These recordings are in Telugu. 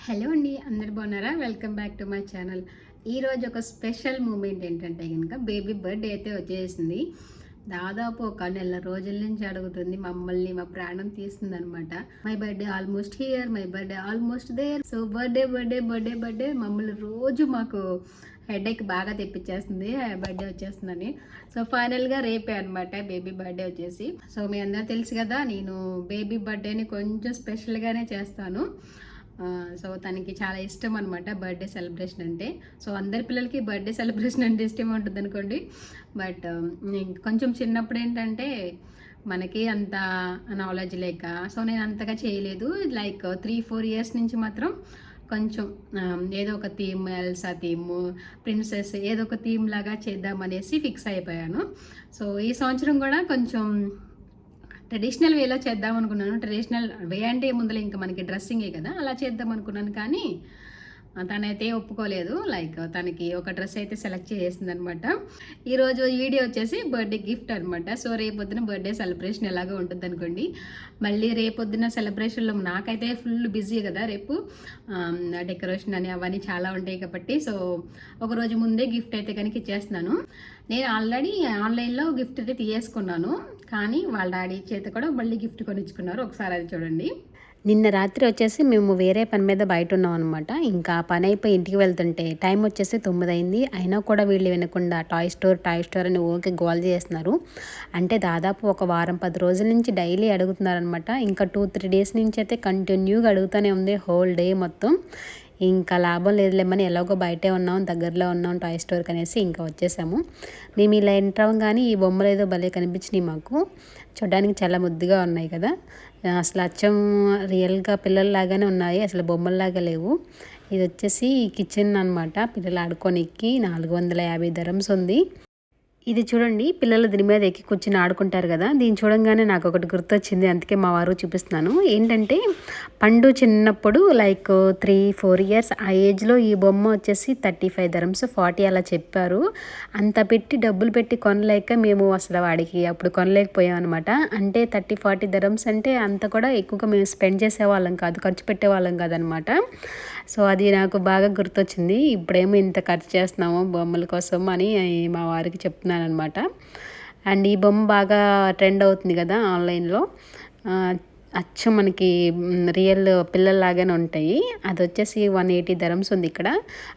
హలో అండి, అందరు బాగున్నారా? Welcome back to my channel. ఈరోజు ఒక స్పెషల్ మూమెంట్ ఏంటంటే కనుక బేబీ బర్త్డే అయితే వచ్చేసింది. దాదాపు ఒక నెల రోజుల నుంచి అడుగుతుంది మమ్మల్ని, మా ప్రాణం తీస్తుంది అనమాట. My birthday almost here, my birthday almost there. So birthday birthday birthday birthday మమ్మల్ని రోజు మాకు హెడేక్ బాగా తెప్పించేస్తుంది బర్త్డే వచ్చేస్తుందని. సో ఫైనల్గా రేపే అనమాట బేబీ బర్త్డే వచ్చేసి. సో మీ అందరూ తెలుసు కదా, నేను బేబీ బర్త్డేని కొంచెం స్పెషల్గానే చేస్తాను. సో తనకి చాలా ఇష్టం అనమాట బర్త్డే సెలబ్రేషన్ అంటే. సో అందరి పిల్లలకి బర్త్డే సెలబ్రేషన్ అంటే ఇష్టం ఉంటుంది అనుకోండి. బట్ కొంచెం చిన్నప్పుడు ఏంటంటే మనకి అంత నాలెడ్జ్ లేక సో నేను అంతగా చేయలేదు. లైక్ 3-4 ఇయర్స్ నుంచి మాత్రం కొంచెం ఏదో ఒక థీమ్, ఎల్సా థీమ్, ప్రిన్సెస్, ఏదో ఒక థీమ్ లాగా చేద్దామనేసి ఫిక్స్ అయిపోయాను. సో ఈ సంవత్సరం కూడా కొంచెం ట్రెడిషనల్ వేలో చేద్దాం అనుకున్నాను. ట్రెడిషనల్ వే అంటే ముందర ఇంకా మనకి డ్రెస్సింగే కదా, అలా చేద్దాం అనుకున్నాను. కానీ తనైతే ఒప్పుకోలేదు. లైక్ తనకి ఒక డ్రెస్ అయితే సెలెక్ట్ చేసింది అనమాట. ఈరోజు వీడియో వచ్చేసి బర్త్డే గిఫ్ట్ అనమాట. సో రేపొద్దున బర్త్డే సెలబ్రేషన్ ఎలాగో ఉంటుంది అనుకోండి. మళ్ళీ రేపొద్దున సెలబ్రేషన్లో నాకైతే ఫుల్ బిజీ కదా, రేపు డెకరేషన్ అని అవన్నీ చాలా ఉంటాయి కాబట్టి. సో ఒకరోజు ముందే గిఫ్ట్ అయితే కనుక ఇచ్చేస్తున్నాను. నేను ఆల్రెడీ ఆన్లైన్లో గిఫ్ట్ అయితే తీసేసుకున్నాను, కానీ వాళ్ళ డాడీ చేత కూడా మళ్ళీ గిఫ్ట్ కొనిచ్చుకున్నారు. ఒకసారి అది చూడండి. నిన్న రాత్రి వచ్చేసి మేము వేరే పని మీద బయట ఉన్నాం అనమాట. ఇంకా పని అయిపోయి ఇంటికి వెళ్తుంటే టైం వచ్చేసి 9 అయింది. అయినా కూడా వీళ్ళు వినకుండా టాయ్ స్టోర్ అని ఓకే గోల్ చేస్తున్నారు. అంటే దాదాపు ఒక వారం 10 రోజుల నుంచి డైలీ అడుగుతున్నారనమాట. ఇంకా 2-3 డేస్ నుంచి అయితే కంటిన్యూగా అడుగుతూనే ఉంది, హోల్ డే మొత్తం. ఇంకా లాభం లేదులేమని ఎలాగో బయటే ఉన్నాం, దగ్గరలో ఉన్నాం టాయ్ స్టోర్కి అనేసి ఇంకా వచ్చేసాము. మేము ఇలా ఎంటర్ అవ్వగానే ఈ బొమ్మలు ఏదో భలే కనిపించినాయి మాకు. చూడడానికి చాలా ముద్దుగా ఉన్నాయి కదా, అసలు అచ్చం రియల్గా పిల్లల్లాగానే ఉన్నాయి, అసలు బొమ్మల్లాగా లేవు. ఇది వచ్చేసి కిచెన్ అనమాట. పిల్లలు ఆడుకోనికి 450 dirhams ఉంది. ఇది చూడండి, పిల్లలు దీని మీద ఎక్కి కూర్చుని ఆడుకుంటారు కదా. దీన్ని చూడంగానే నాకు ఒకటి గుర్తొచ్చింది, అందుకే మా వారు చూపిస్తున్నాను. ఏంటంటే పండు చిన్నప్పుడు లైక్ 3-4 ఇయర్స్ ఆ ఏజ్లో ఈ బొమ్మ వచ్చేసి 35 dirhams, 40 అలా చెప్పారు. అంత పెట్టి డబ్బులు పెట్టి కొనలేక మేము అసలు వాడికి అప్పుడు కొనలేకపోయాం అనమాట. అంటే 30-40 dirhams అంటే అంత కూడా ఎక్కువగా మేము స్పెండ్ చేసేవాళ్ళం కాదు, ఖర్చు పెట్టేవాళ్ళం కాదనమాట. సో అది నాకు బాగా గుర్తొచ్చింది. ఇప్పుడేమో ఇంత ఖర్చు చేస్తున్నాము బొమ్మల కోసం అని మా వారికి చెప్తున్నాను అనమాట. అండ్ ఈ బొమ్మ బాగా ట్రెండ్ అవుతుంది కదా ఆన్లైన్లో. అచ్చం మనకి రియల్ పిల్లల్లాగానే ఉంటాయి. అది వచ్చేసి 180 dirhams ఉంది ఇక్కడ.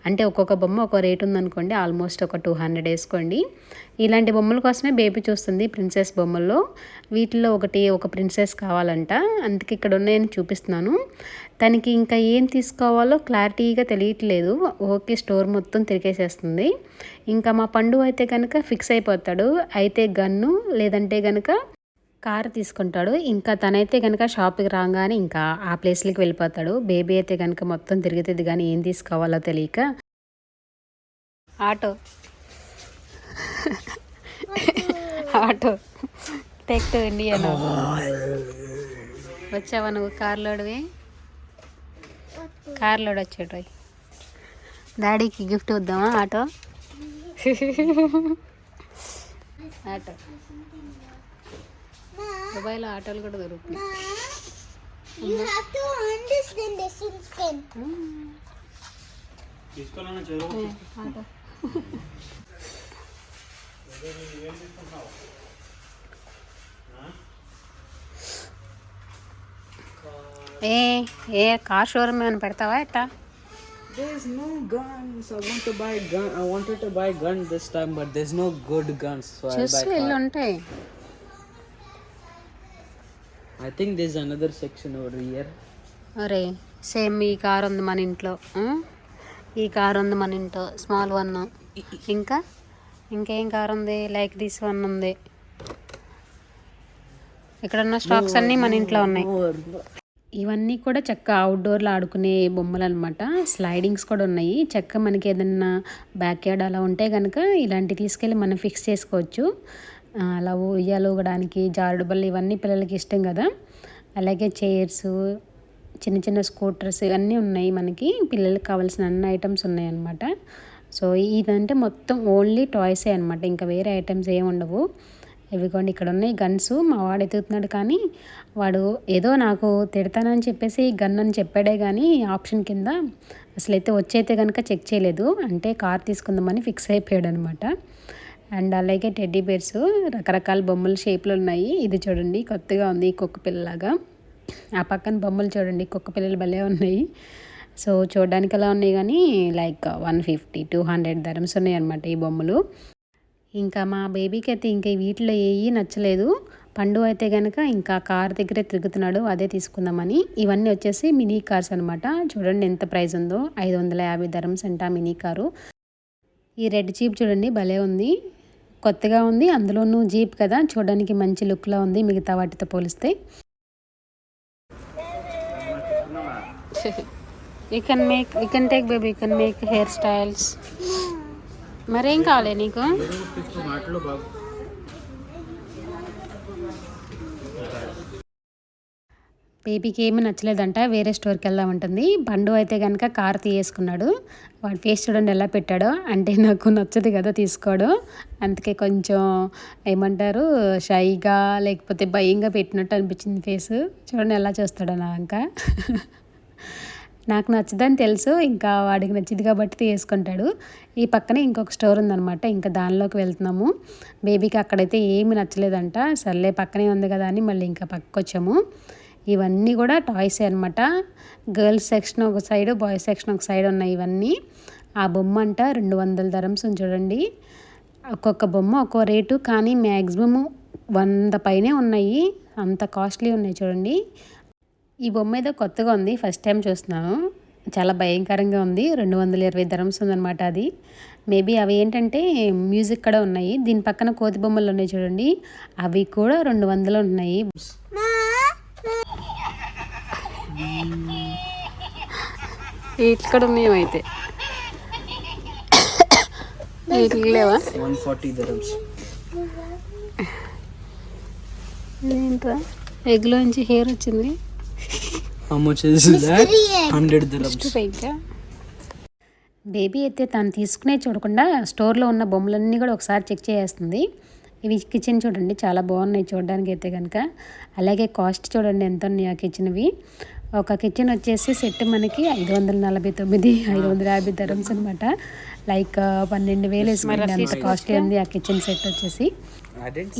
అంటే ఒక్కొక్క బొమ్మ ఒక రేట్ ఉందనుకోండి, ఆల్మోస్ట్ ఒక 200 వేసుకోండి. ఇలాంటి బొమ్మల కోసమే బేబీ చూస్తుంది, ప్రిన్సెస్ బొమ్మల్లో. వీటిలో ఒక ప్రిన్సెస్ కావాలంట, అందుకే ఇక్కడ ఉన్నాయని చూపిస్తున్నాను. తనకి ఇంకా ఏం తీసుకోవాలో క్లారిటీగా తెలియట్లేదు. ఓకే స్టోర్ మొత్తం తిరిగేసేస్తుంది. ఇంకా మా పండు అయితే కనుక ఫిక్స్ అయిపోతాడు, అయితే గన్ను లేదంటే కనుక కారు తీసుకుంటాడు. ఇంకా తనైతే కనుక షాప్కి రాగానే ఇంకా ఆ ప్లేస్లకి వెళ్ళిపోతాడు. బేబీ అయితే కనుక మొత్తం తిరుగుతుంది, కానీ ఏం తీసుకోవాలో తెలియక. Auto auto tech to India. వచ్చావా నువ్వు? కార్లోడివి, కార్లోడ్ వచ్చేటో. డాడీకి గిఫ్ట్ వద్దామా? ఆటో ఆటో దుబాయ్లో ఆటోలు కూడా దొరుకుతున్నాయి. ఏ కార్ షోరూమ్ ఏమైనా పెడతావా ఎట్టా? There's no guns. I want to buy gun. I wanted to buy gun this time, but there's no good guns. So I buy car. ఉంటాయి. I think there's another section over here. అరే సేమ్ ఈ కార్ ఉంది మన ఇంట్లో, ఈ కార్ ఉంది మన ఇంట్లో, స్మాల్ వన్. ఇంకా ఇంకేం కార్ ఉంది? లైక్ దిస్ వన్ ఉంది. ఇక్కడ ఉన్న స్టాక్స్ అన్నీ మన ఇంట్లో ఉన్నాయి. ఇవన్నీ కూడా చెక్క అవుట్డోర్లో ఆడుకునే బొమ్మలు అనమాట. స్లైడింగ్స్ కూడా ఉన్నాయి. చెక్క మనకి ఏదన్నా బ్యాక్ యార్డ్ అలా ఉంటే కనుక ఇలాంటివి తీసుకెళ్ళి మనం ఫిక్స్ చేసుకోవచ్చు. అలా ఉయ్యాలు ఊగడానికి, జారుడు బళ్ళు, ఇవన్నీ పిల్లలకి ఇష్టం కదా. అలాగే చైర్స్, చిన్న చిన్న స్కూటర్స్ ఇవన్నీ ఉన్నాయి మనకి. పిల్లలకి కావాల్సిన అన్ని ఐటమ్స్ ఉన్నాయి అన్నమాట. సో ఇదంటే మొత్తం ఓన్లీ టాయ్సే అనమాట, ఇంకా వేరే ఐటమ్స్ ఏమి ఉండవు. ఇవిగోండి ఇక్కడ ఉన్నాయి గన్స్. మా వాడు ఎత్తుతున్నాడు కానీ వాడు ఏదో నాకు తిడతానని చెప్పేసి గన్ అని చెప్పాడే కానీ ఆప్షన్ కింద అసలైతే వచ్చైతే కనుక చెక్ చేయలేదు. అంటే కార్ తీసుకుందామని ఫిక్స్ అయిపోయాడు అనమాట. అండ్ అలాగే టెడ్డీ బేర్స్ రకరకాల బొమ్మల షేప్లు ఉన్నాయి. ఇది చూడండి కొత్తగా ఉంది కుక్క పిల్లలాగా. ఆ పక్కన బొమ్మలు చూడండి కుక్క పిల్లలు భలే ఉన్నాయి. సో చూడడానికి అలా ఉన్నాయి కానీ లైక్ 150-200 ధరమ్స్ ఉన్నాయి అనమాట ఈ బొమ్మలు. ఇంకా మా బేబీకి అయితే ఇంకా వీటిలో ఏవి నచ్చలేదు. పండు అయితే కనుక ఇంకా కార్ దగ్గరే తిరుగుతున్నాడు, అదే తీసుకుందామని. ఇవన్నీ వచ్చేసి మినీ కార్స్ అనమాట. చూడండి ఎంత ప్రైస్ ఉందో, 550 ధరమ్స్ అంట మినీ కారు. ఈ రెడ్ జీప్ చూడండి భలే ఉంది, కొత్తగా ఉంది. అందులోనూ జీప్ కదా, చూడడానికి మంచి లుక్లో ఉంది మిగతా వాటితో పోలిస్తే. You can take baby, you can make hair styles. మరేం కావాలి నీకు? బేబీకి ఏమీ నచ్చలేదంట, వేరే స్టోర్కి వెళ్దామంటుంది. బండు అయితే కనుక కార్ తీయేసుకున్నాడు. వాడి ఫేస్ చూడండి ఎలా పెట్టాడో, అంటే నాకు నచ్చదు కదా తీసుకోవడం, అందుకే కొంచెం ఏమంటారు షైగా లేకపోతే భయంగా పెట్టినట్టు అనిపించింది ఫేస్. చూడండి ఎలా చూస్తాడో నా ఇంకా. నాకు నచ్చదని తెలుసు, ఇంకా వాడికి నచ్చింది కాబట్టి తీసుకుంటాడు. ఈ పక్కనే ఇంకొక స్టోర్ ఉందన్నమాట, ఇంకా దానిలోకి వెళ్తున్నాము. బేబీకి అక్కడైతే ఏమి నచ్చలేదంట. సర్లే పక్కనే ఉంది కదా అని మళ్ళీ ఇంకా పక్కకు వచ్చాము. ఇవన్నీ కూడా టాయ్సే అనమాట. గర్ల్స్ సెక్షన్ ఒక సైడ్, బాయ్స్ సెక్షన్ ఒక సైడ్ ఉన్నాయి ఇవన్నీ. ఆ బొమ్మ అంట 200 ధరమ్స్ చూడండి. ఒక్కొక్క బొమ్మ ఒక్కో రేటు, కానీ మ్యాక్సిమము 100 పైనే ఉన్నాయి, అంత కాస్ట్లీ ఉన్నాయి చూడండి. ఈ బొమ్మ ఏదో కొత్తగా ఉంది, ఫస్ట్ టైం చూస్తున్నాను. చాలా భయంకరంగా ఉంది. 220 ధరమ్స్ ఉందన్నమాట అది. మేబీ అవి ఏంటంటే మ్యూజిక్ కూడా ఉన్నాయి. దీని పక్కన కోతి బొమ్మలు ఉన్నాయి చూడండి, అవి కూడా 200 ఉన్నాయి. ఇక్కడ ఉన్నాయి అయితే లేవా? 140 dirhams. ఏంట్రా ఎగ్లోంచి హెయిర్ వచ్చింది. How much is that? 100 dirhams. Baby అయితే తను తీసుకునే చూడకుండా స్టోర్లో ఉన్న బొమ్మలన్నీ కూడా ఒకసారి చెక్ చేస్తుంది. ఇవి కిచెన్ చూడండి చాలా బాగున్నాయి చూడడానికి అయితే కనుక. అలాగే కాస్ట్ చూడండి ఎంత ఉన్నాయి ఆ కిచెన్వి. ఒక కిచెన్ వచ్చేసి సెట్ మనకి 549, 550 ధరమ్స్ అనమాట. లైక్ 12,000 వేసుకుంటే అంత కాస్ట్లీ ఉంది ఆ కిచెన్ సెట్ వచ్చేసి.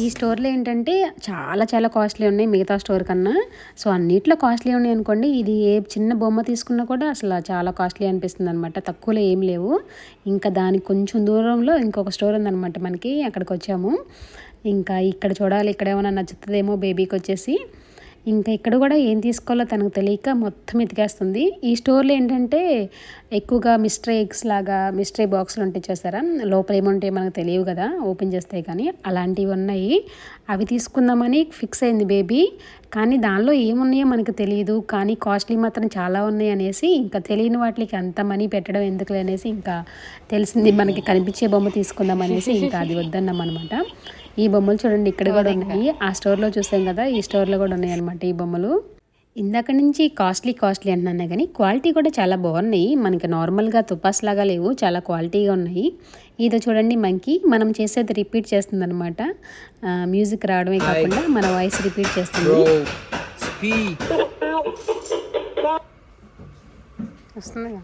ఈ స్టోర్లో ఏంటంటే చాలా చాలా కాస్ట్లీ ఉన్నాయి మిగతా స్టోర్ కన్నా. సో అన్నిట్లో కాస్ట్లీ ఉన్నాయి అనుకోండి, ఇది ఏ చిన్న బొమ్మ తీసుకున్నా కూడా అసలు చాలా కాస్ట్లీ అనిపిస్తుంది అనమాట. తక్కువలో ఏం లేవు. ఇంకా దానికి కొంచెం దూరంలో ఇంకొక స్టోర్ ఉందన్నమాట మనకి, అక్కడికి వచ్చాము. ఇంకా ఇక్కడ చూడాలి, ఇక్కడ ఏమైనా నచ్చుతుందేమో బేబీకి వచ్చేసి. ఇంకా ఇక్కడ కూడా ఏం తీసుకోవాలో తనకు తెలియక మొత్తం ఎతికేస్తుంది. ఈ స్టోర్లో ఏంటంటే ఎక్కువగా మిస్టరీ ఎగ్స్ లాగా మిస్టరీ బాక్సులు ఉంటాయి చేస్తారా, లోపల ఏముంటాయి మనకు తెలియవు కదా ఓపెన్ చేస్తే, కానీ అలాంటివి ఉన్నాయి. అవి తీసుకుందామని ఫిక్స్ అయింది బేబీ. కానీ దానిలో ఏమున్నాయో మనకు తెలియదు, కానీ కాస్ట్లీ మాత్రం చాలా ఉన్నాయి అనేసి ఇంకా తెలియని వాటికి అంత మనీ పెట్టడం ఎందుకులే అనేసి ఇంకా తెలిసింది మనకి కనిపించే బొమ్మ తీసుకుందాం అనేసి ఇంకా అది వద్దన్నాం అనమాట. ఈ బొమ్మలు చూడండి ఇక్కడ కూడా ఉన్నాయి. ఆ స్టోర్లో చూసాం కదా, ఈ స్టోర్లో కూడా ఉన్నాయి అనమాట ఈ బొమ్మలు. ఇందాక నుంచి కాస్ట్లీ అంటున్నాను కానీ క్వాలిటీ కూడా చాలా బాగున్నాయి. మనకి నార్మల్గా తుపాస్ లాగా లేవు, చాలా క్వాలిటీగా ఉన్నాయి. ఇదో చూడండి మంకీ, మనం చేసేది రిపీట్ చేస్తుంది అనమాట. మ్యూజిక్ రావడమే కాకుండా మన వాయిస్ రిపీట్ చేస్తుంది. వస్తుంది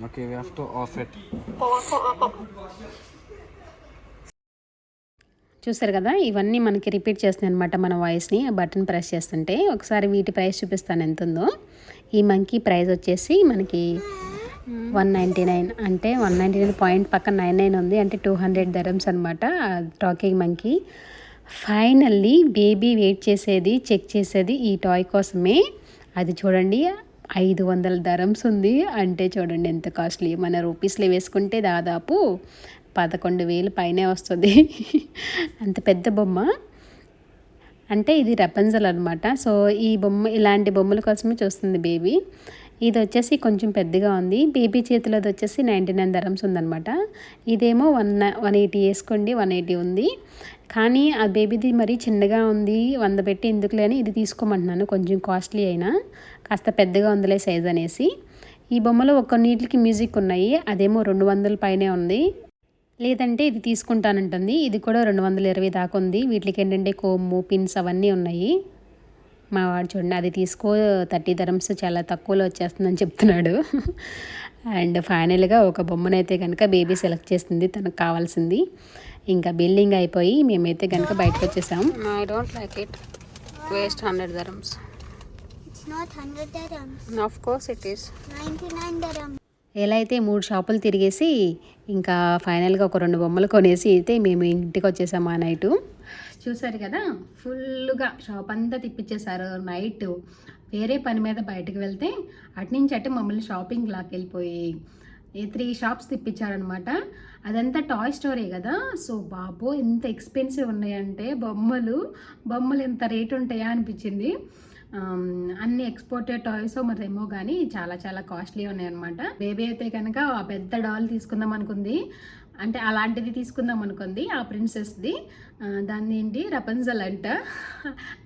Okay, we have to off it. చూసారు కదా, ఇవన్నీ మనకి రిపీట్ చేస్తున్నాయి అనమాట మన వాయిస్ని బటన్ ప్రెస్ చేస్తుంటే. ఒకసారి వీటి ప్రైస్ చూపిస్తాను ఎంత ఉందో. ఈ మంకీ ప్రైస్ వచ్చేసి మనకి 199, అంటే 199 పాయింట్ పక్కన 99 ఉంది, అంటే 200 ధరమ్స్ అనమాట talking monkey. Finally baby wait చేసేది చెక్ చేసేది ఈ టాయ్ కోసమే. అది చూడండి 500 ధరమ్స్ ఉంది, అంటే చూడండి ఎంత కాస్ట్లీ. మన రూపీస్లో వేసుకుంటే దాదాపు 11,000 పైనే వస్తుంది. అంత పెద్ద బొమ్మ, అంటే ఇది రపంజల్ అనమాట. సో ఈ బొమ్మ ఇలాంటి బొమ్మల కోసమే చూస్తుంది బేబీ. ఇది వచ్చేసి కొంచెం పెద్దగా ఉంది. బేబీ చేతిలో అది వచ్చేసి 99 ధరమ్స్ ఉందన్నమాట. ఇదేమో 180 వేసుకోండి, 180 ఉంది. కానీ ఆ బేబీది మరీ చిన్నగా ఉంది, 100 పెట్టి ఎందుకులే అని ఇది తీసుకోమంటున్నాను. కొంచెం కాస్ట్లీ అయినా కాస్త పెద్దగా ఉందిలే సైజ్ అనేసి. ఈ బొమ్మలో కొన్నిటికి మ్యూజిక్ ఉన్నాయి, అదేమో 200 పైనే ఉంది. లేదంటే ఇది తీసుకుంటానంటుంది, ఇది కూడా 220 దాకా ఉంది. వీటికి ఏంటంటే కోము పిన్స్ అవన్నీ ఉన్నాయి. మా వాడు చూడండి అది తీసుకో 30 dirhams చాలా తక్కువలో వచ్చేస్తుందని చెప్తున్నాడు. అండ్ ఫైనల్గా ఒక బొమ్మనైతే కనుక బేబీ సెలెక్ట్ చేసింది తనకు కావాల్సింది. ఇంకా బిల్లింగ్ అయిపోయి మేమైతే కనుక బయటకు వచ్చేసాం. I don't like it, waste 100 dirhams. It's not 100 dirhams. Of course it is. 99 dirhams. ఎలా అయితే 3 షాపులు తిరిగేసి ఇంకా ఫైనల్గా ఒక 2 బొమ్మలు కొనేసి అయితే మేము ఇంటికి వచ్చేసాము ఆ నైటు. చూసారు కదా, ఫుల్గా షాప్ అంతా తిప్పించేశారు నైట్. వేరే పని మీద బయటకు వెళ్తే అటు మమ్మల్ని షాపింగ్ లాకెళ్ళిపోయి 3 షాప్స్ తిప్పించారనమాట. అదంతా టాయ్ స్టోరీ కదా, సో బాబో ఎంత ఎక్స్పెన్సివ్ ఉన్నాయంటే బొమ్మలు ఎంత రేట్ ఉంటాయా అనిపించింది. అన్ని ఎక్స్పోర్టెడ్ టాయ్స్ మరేమో కానీ చాలా చాలా కాస్ట్లీ ఉన్నాయన్నమాట. బేబీ అయితే కనుక ఆ పెద్ద డాల్ తీసుకుందాం అనుకుంది, అంటే అలాంటిది తీసుకుందాం అనుకుంది, ఆ ప్రిన్సెస్ది. దాన్ని ఏంటి రపంజల్ అంట,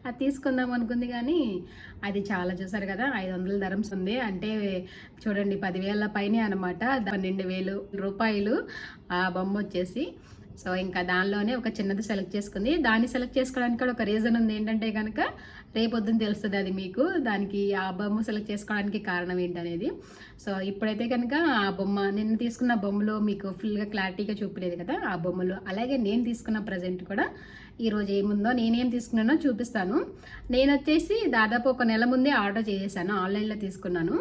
అది తీసుకుందాం అనుకుంది. కానీ అది చాలా చూసారు కదా 500 dirhams ఉంది, అంటే చూడండి 10,000 పైనే అనమాట. 12,000 రూపాయలు ఆ బొమ్మ వచ్చేసి. సో ఇంకా దానిలోనే ఒక చిన్నది సెలెక్ట్ చేసుకుంది. దాన్ని సెలెక్ట్ చేసుకోవడానికి కూడా ఒక రీజన్ ఉంది, ఏంటంటే కనుక రేపొద్దున తెలుస్తుంది అది మీకు, దానికి ఆ బొమ్మ సెలెక్ట్ చేసుకోవడానికి కారణం ఏంటనేది. సో ఇప్పుడైతే కనుక ఆ బొమ్మ నిన్న తీసుకున్న బొమ్మలో మీకు ఫుల్గా క్లారిటీగా చూపలేదు కదా ఆ బొమ్మలు, అలాగే నేను తీసుకున్న ప్రజెంట్ కూడా ఈరోజు ఏముందో నేనేం తీసుకున్నానో చూపిస్తాను. నేను వచ్చేసి దాదాపు ఒక నెల ముందే ఆర్డర్ చేసేసాను, ఆన్లైన్లో తీసుకున్నాను.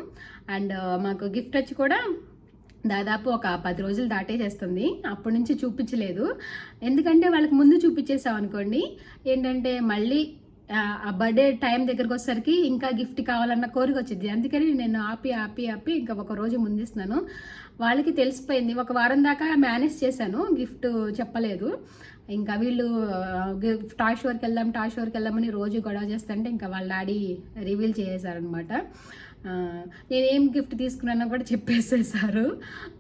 అండ్ మాకు గిఫ్ట్ వచ్చి కూడా దాదాపు ఒక 10 రోజులు దాటేసేస్తుంది, అప్పటి నుంచి చూపించలేదు. ఎందుకంటే వాళ్ళకి ముందు చూపించేసాం అనుకోండి, ఏంటంటే మళ్ళీ ఆ బర్త్డే టైం దగ్గరకు వచ్చేసరికి ఇంకా గిఫ్ట్ కావాలన్న కోరిక వచ్చింది. అందుకని నేను ఆపి ఇంకా ఒక రోజు ముందిస్తున్నాను. వాళ్ళకి తెలిసిపోయింది, ఒక వారం దాకా మేనేజ్ చేశాను, గిఫ్ట్ చెప్పలేదు. ఇంకా వీళ్ళు టాయ్ షోర్కి వెళ్దామని రోజు గొడవ చేస్తుంటే ఇంకా వాళ్ళ డాడీ రివీల్ చేసేసారనమాట. నేనేం గిఫ్ట్ తీసుకున్నానో కూడా చెప్పేసేసారు.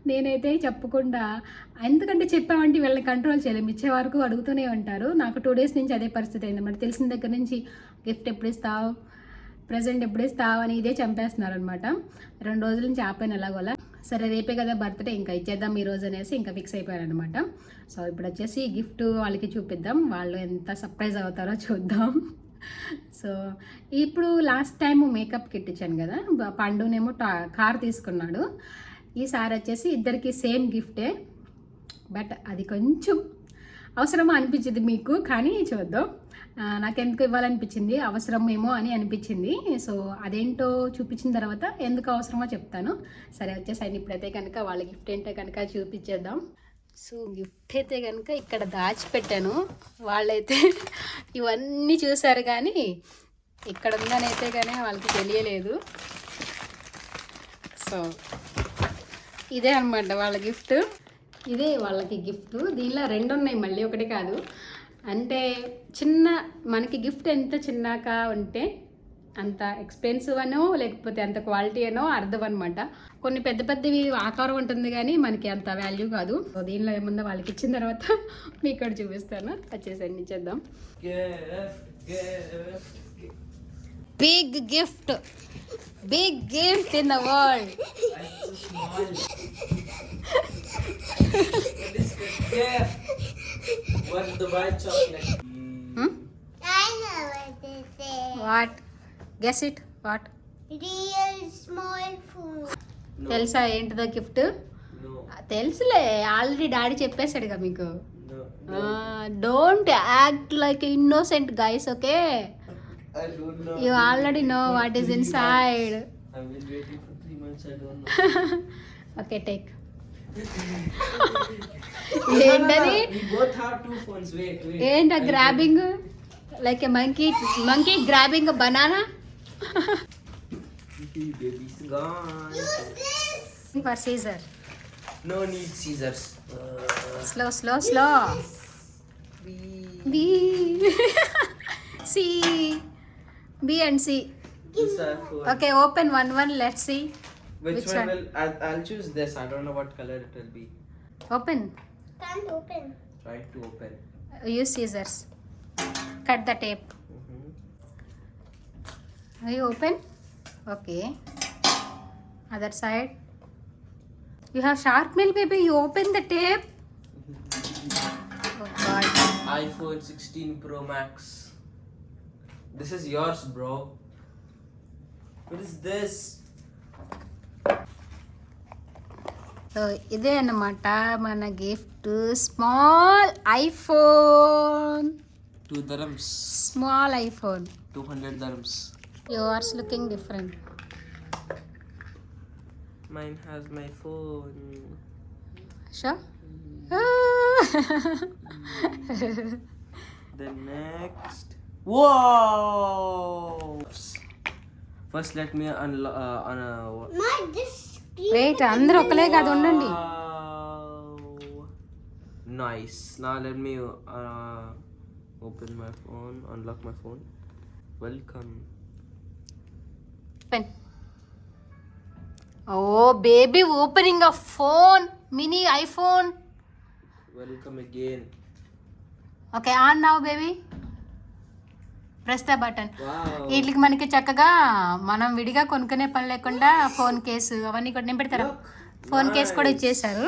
నేనైతే చెప్పకుండా, ఎందుకంటే చెప్పామంటే వీళ్ళని కంట్రోల్ చేయలేము, ఇచ్చే వరకు అడుగుతూనే ఉంటారు. నాకు 2 days నుంచి అదే పరిస్థితి అయిందన్నమాట. తెలిసిన దగ్గర నుంచి గిఫ్ట్ ఎప్పుడు ఇస్తావు, ప్రజెంట్ ఎప్పుడు ఇస్తావు అని ఇదే చంపేస్తున్నారు అనమాట. 2 రోజుల నుంచి ఆపాను ఎలాగోలా. సరే రేపే కదా బర్త్డే, ఇంకా ఇచ్చేద్దాం ఈ రోజు అనేసి ఇంకా ఫిక్స్ అయిపోయాను అనమాట. సో ఇప్పుడు వచ్చేసి గిఫ్ట్ వాళ్ళకి చూపిద్దాం, వాళ్ళు ఎంత సర్ప్రైజ్ అవుతారో చూద్దాం. సో ఇప్పుడు లాస్ట్ టైం మేకప్ కిట్ ఇచ్చాను కదా, పండునేమో కార్ తీసుకున్నాడు. ఈసారి వచ్చేసి ఇద్దరికి సేమ్ గిఫ్టే, బట్ అది కొంచెం అవసరమా అనిపించింది మీకు, కానీ చూద్దాం. నాకెందుకు ఇవ్వాలనిపించింది, అవసరమేమో అని అనిపించింది. సో అదేంటో చూపించిన తర్వాత ఎందుకు అవసరమో చెప్తాను. సరే వచ్చేసి ఆయన ఇప్పుడైతే కనుక వాళ్ళ గిఫ్ట్ ఏంటో కనుక చూపించేద్దాం. సో గిఫ్ట్ అయితే కనుక ఇక్కడ దాచిపెట్టాను, వాళ్ళైతే ఇవన్నీ చూసారు కానీ ఇక్కడ ఉందని అయితే కానీ వాళ్ళకి తెలియలేదు. సో ఇదే అనమాట వాళ్ళ గిఫ్ట్, ఇదే వాళ్ళకి గిఫ్ట్. దీనిలో 2 ఉన్నాయి, మళ్ళీ ఒకటి కాదు. అంటే మనకి గిఫ్ట్ ఎంత చిన్నగా ఉంటే అంత ఎక్స్పెన్సివ్ అనో లేకపోతే అంత క్వాలిటీ అనో అర్థం అనమాట. కొన్ని పెద్ద పెద్దవి ఆకారం ఉంటుంది కానీ మనకి అంత వాల్యూ కాదు. సో దీనిలో ఏముందో వాళ్ళకి ఇచ్చిన తర్వాత మీకు ఇక్కడ చూపిస్తాను, వచ్చేసండి ఇచ్చేద్దాం. Big gift in the world. What? Guess it. What? Real small food. తెలుసా ఏంటిదో గిఫ్ట్? తెలుసులే, ఆల్రెడీ డాడీ చెప్పేశాడుగా మీకు. Don't act like innocent guys, okay? You already know what is inside. I've been waiting for 3 months, I don't know. Okay, take. ఏంటది? We both have 2 phones. Wait. ఏంట grabbing like a monkey grabbing a banana? Baby's gone. Use this. For Caesar. No need scissors. Slow. B. C. B and C. These are for... Okay, open one. Let's see. Which one will... I'll choose this. I don't know what color it will be. Open. Can't open. Try to open. Use scissors. Cut the tape. Are you open? Okay. Other side. You have sharp nail, baby. You open the tape. Oh God. iPhone 16 Pro Max. This is yours, bro. What is this? So ఇదే అన్నమాట మన gift. Small iPhone. 2 dirhams. Small iPhone. 200 dirhams. Yours looking different. Mine has my phone. Sure. The next. Whoa! First, let me unlock. Not this screen. Wait, అందరూ ఒకలే కాదు, ఉండండి. Nice. Now let me open my phone, unlock my phone. Welcome. Open. Oh, baby, opening a phone. Mini iPhone. Welcome again. Okay, on now, baby. Press the button. Wow. వీటికి మనకి చక్కగా మనం విడిగా కొనుక్కునే పని లేకుండా ఫోన్ కేసు అవన్నీ కూడా నేను పెడతారా. ఫోన్ కేసు కూడా ఇచ్చేసారు.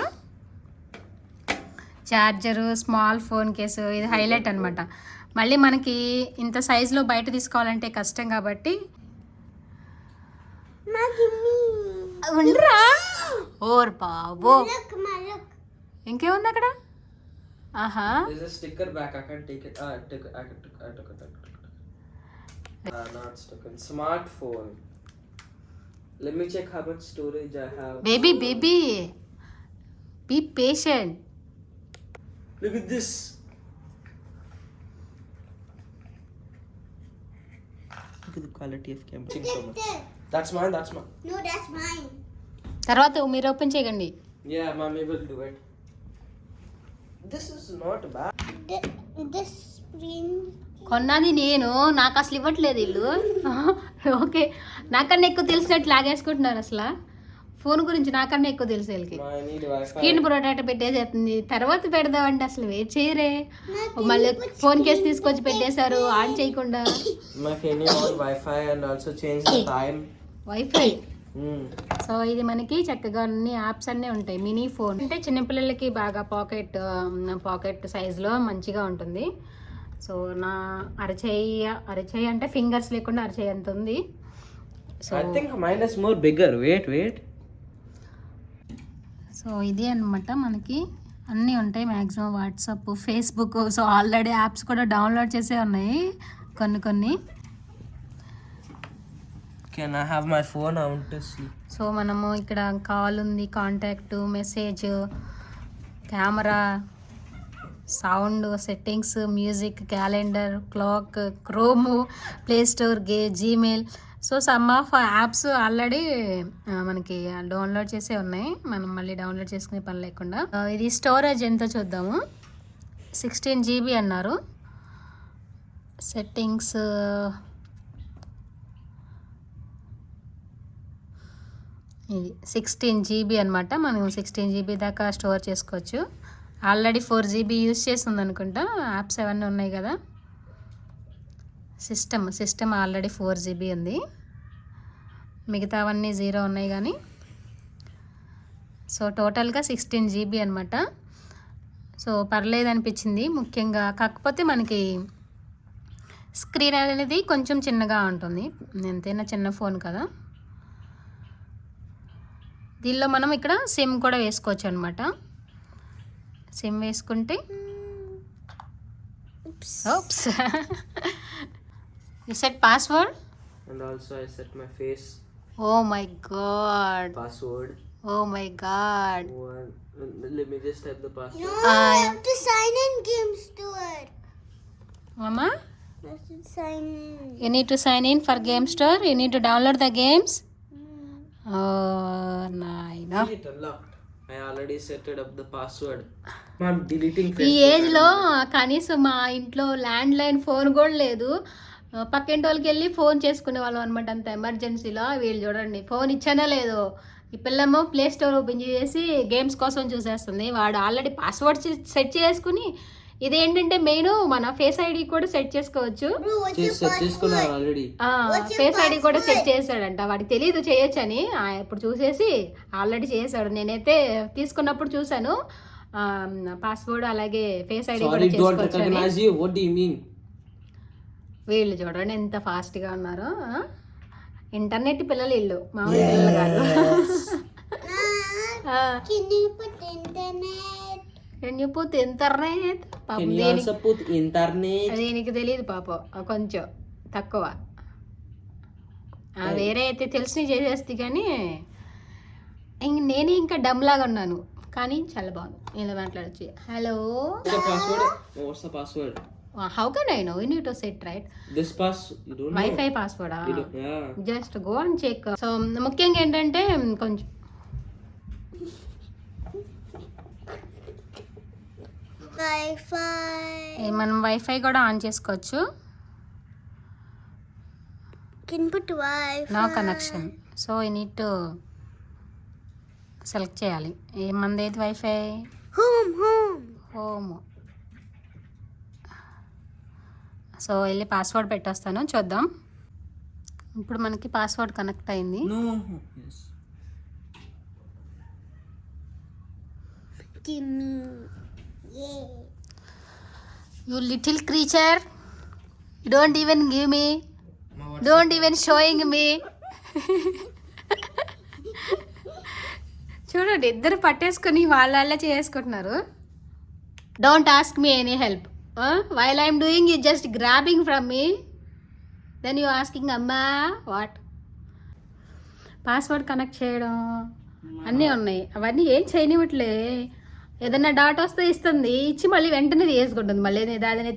చార్జరు, స్మాల్ ఫోన్ కేసు, ఇది హైలైట్ అనమాట. మళ్ళీ మనకి ఇంత సైజులో బయట తీసుకోవాలంటే కష్టం కాబట్టి ఉండరా. ఓర్ బాబో, Look, ma, look. ఇంకేముంది అక్కడ? ఆహా, There's a sticker back. I can't take it. I took it. Not stuck in smartphone. Let me check how much storage I have. Baby be patient. Look at this. Look at the quality of camera. Thank you so much. That's mine. No, that's mine. తర్వాత మీరు ఓపెన్ చేయకండి. Yeah, mommy will do it. This is not bad. This screen. కొన్నది నేను, నాకు అసలు ఇవ్వట్లేదు వీళ్ళు. ఓకే, నాకన్నా ఎక్కువ తెలిసినట్టు లాగేసుకుంటున్నారు. అసలు ఫోన్ గురించి నాకన్నా ఎక్కువ తెలుసు వీళ్ళకి. I need Wi-Fi. Screen protector పెట్టేసేస్తుంది, తర్వాత పెడదామంటే అసలు వెయిట్ చేయరే. మళ్ళీ ఫోన్ కేసు తీసుకొచ్చి పెట్టేశారు ఆన్ చేయకుండా. My phone is on Wi-Fi and also change the time. Wifi. So ఇది మనకి చక్కగా అన్ని యాప్స్ అన్నీ ఉంటాయి. మినీ ఫోన్ అంటే చిన్నపిల్లలకి బాగా పాకెట్ సైజులో మంచిగా ఉంటుంది. సో నా అరచేయి అంటే ఫింగర్స్ లేకుండా అరచేయి అంత ఉంది. So I think mine is more bigger. Wait. So ఇది అన్నమాట, మనకి అన్నీ ఉంటాయి maximum. WhatsApp, Facebook, so already apps కూడా డౌన్లోడ్ చేసే ఉన్నాయి కొన్ని. Can I have my phone? I want to see. So మనము ఇక్కడ కాల్ ఉంది, contact, message, camera, sound, settings, music, calendar, clock, chrome, play store, Gmail. So some of apps already మనకి డౌన్లోడ్ చేసే ఉన్నాయి. మనం మళ్ళీ డౌన్లోడ్ చేసుకునే పని లేకుండా. ఇది స్టోరేజ్ ఎంతో చూద్దాము. 16 GB అన్నారు. సెట్టింగ్స్ ఇది 16 GB అనమాట. మనం 16 GB దాకా స్టోర్ చేసుకోవచ్చు. ఆల్రెడీ 4 GB యూజ్ చేస్తుంది అనుకుంటా. యాప్స్ అవన్నీ ఉన్నాయి కదా. సిస్టమ్ ఆల్రెడీ 4 GB ఉంది. మిగతావన్నీ 0 ఉన్నాయి కానీ. సో టోటల్గా 16 GB అనమాట. సో పర్లేదు అనిపించింది ముఖ్యంగా. కాకపోతే మనకి స్క్రీన్ అనేది కొంచెం చిన్నగా ఉంటుంది, ఎంతైనా చిన్న ఫోన్ కదా. దీనిలో మనం ఇక్కడ సిమ్ కూడా వేసుకోవచ్చు అనమాట. సిమ్ వేసుకుంటే oops. You set password? And also I set my face. Oh my god. Password. Oh my god. Let me just type the password. No, I have to sign in Game Store. Mama, I have to sign in. you need to sign in for Game Store. You need to download the games. Oh, nice. See it unlocked. I already set it up the password. I'm deleting ఈ Facebook. ఏజ్లో కనీసం మా ఇంట్లో ల్యాండ్ లైన్ ఫోన్ కూడా లేదు. పక్కింటి వాళ్ళకి వెళ్ళి ఫోన్ చేసుకునే వాళ్ళం అనమాట. అంత ఎమర్జెన్సీలో. వీళ్ళు చూడండి, ఫోన్ ఇచ్చానే లేదు. ఈ పిల్లమో ప్లే స్టోర్ ఓపెన్ చేసి గేమ్స్ కోసం చూసేస్తుంది. వాడు ఆల్రెడీ పాస్వర్డ్ సెట్ చేసుకుని ఇదేంటంటే మెయిన్ మన ఫేస్ ఐడి కూడా సెట్ చేసుకోవచ్చు. Bro, what's your చేసుకున్నారు ఆల్రెడీ. ఫేస్ ఐడి కూడా సెట్ చేశాడంట, వాడికి తెలియదు చేయొచ్చని. ఇప్పుడు చూసేసి ఆల్రెడీ చేశాడు. నేనైతే తీసుకున్నప్పుడు చూసాను పాస్వర్డ్ అలాగే ఫేస్ ఐడి కూడా Sorry, don't చేసుకోవచ్చు అని. recognize you. What do you mean? వీళ్ళు చూడండి ఎంత ఫాస్ట్ గా ఉన్నారో. ఇంటర్నెట్ పిల్లలు వీళ్ళు, మామూలు పిల్లలు కాదు. Can you put internet? ఎండిపోతే ఇంటర్నెట్ పాపం Can you also put internet? దీనికి తెలియదు పాపం, కొంచెం తక్కువ. వేరే అయితే తెలిసి చేసేస్తే కానీ నేనే ఇంకా డమ్ లాగా ఉన్నాను, కానీ చాలా బాగుంది. ఇలా మాట్లాడచ్చు. Hello, What's the password? Oh, what's the password? How can I know? You need to set right This you don't know. Wifi పాస్వర్డా? You don't, yeah. Just go and check. So ముఖ్యంగా ఏంటంటే కొంచెం Wi-Fi. మనం వైఫై కూడా ఆన్ చేసుకోవచ్చు. Can put Wi-Fi. No connection. So you need to select చేయాలి. ఏమంది ఏది వైఫై? Home. హోమ్. సో వెళ్ళి పాస్వర్డ్ పెట్టేస్తాను, చూద్దాం. ఇప్పుడు మనకి పాస్వర్డ్ కనెక్ట్ అయింది. No. Yes. Give me. Yeah. You little creature, don't even give me, don't even showing me. చూడండి ఇద్దరు పట్టేసుకొని వాళ్ళ చేసుకుంటున్నారు. Don't ask me any help. While I'm doing you just grabbing from me, then you asking అమ్మా వాట్. పాస్వర్డ్ కనెక్ట్ చేయడం అన్నీ ఉన్నాయి, అవన్నీ ఏం చేయనివ్వట్లే. ఏదన్నా డాట్ వస్తే ఇస్తుంది, ఇచ్చి మళ్ళీ వెంటనే తీసుకుంటుంది. మళ్ళీ దాని